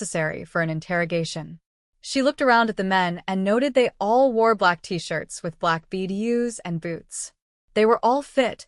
necessary for an interrogation. She looked around at the men and noted they all wore black t-shirts with black BDUs and boots. They were all fit.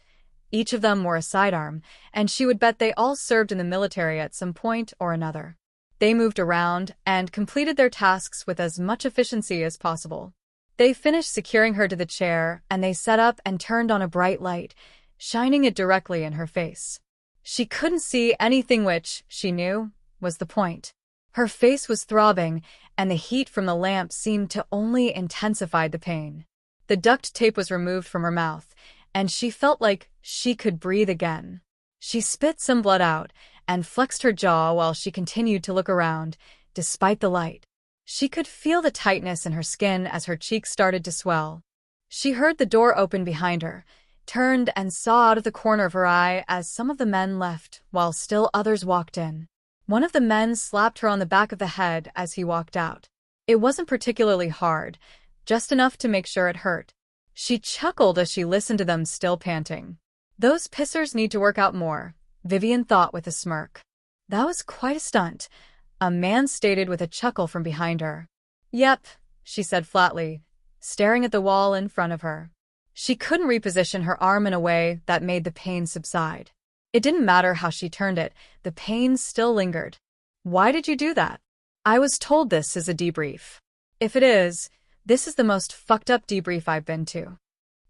Each of them wore a sidearm, and she would bet they all served in the military at some point or another. They moved around and completed their tasks with as much efficiency as possible. They finished securing her to the chair, and they set up and turned on a bright light, shining it directly in her face. She couldn't see anything, which, she knew, was the point. Her face was throbbing, and the heat from the lamp seemed to only intensify the pain. The duct tape was removed from her mouth, and she felt like she could breathe again. She spit some blood out and flexed her jaw while she continued to look around, despite the light. She could feel the tightness in her skin as her cheeks started to swell. She heard the door open behind her, turned and saw out of the corner of her eye as some of the men left, while still others walked in. One of the men slapped her on the back of the head as he walked out. It wasn't particularly hard, just enough to make sure it hurt. She chuckled as she listened to them still panting. Those pissers need to work out more, Vivian thought with a smirk. That was quite a stunt, a man stated with a chuckle from behind her. Yep, she said flatly, staring at the wall in front of her. She couldn't reposition her arm in a way that made the pain subside. It didn't matter how she turned it, the pain still lingered. Why did you do that? I was told this is a debrief. If it is, this is the most fucked up debrief I've been to.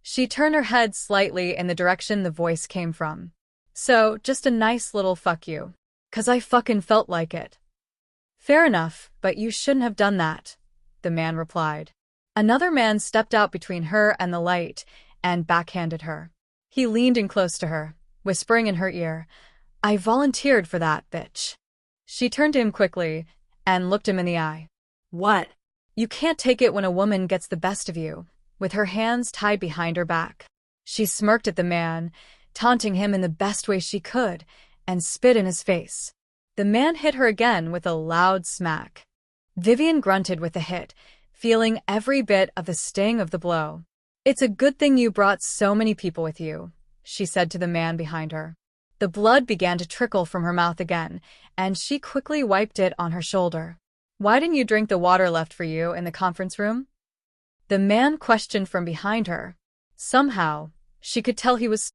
She turned her head slightly in the direction the voice came from. So, just a nice little fuck you. 'Cause I fucking felt like it. Fair enough, but you shouldn't have done that, the man replied. Another man stepped out between her and the light and backhanded her. He leaned in close to her, whispering in her ear, I volunteered for that, bitch. She turned to him quickly and looked him in the eye. What? You can't take it when a woman gets the best of you, with her hands tied behind her back. She smirked at the man, taunting him in the best way she could, and spit in his face. The man hit her again with a loud smack. Vivian grunted with the hit, feeling every bit of the sting of the blow. It's a good thing you brought so many people with you, she said to the man behind her. The blood began to trickle from her mouth again, and she quickly wiped it on her shoulder. Why didn't you drink the water left for you in the conference room? The man questioned from behind her. Somehow, she could tell he was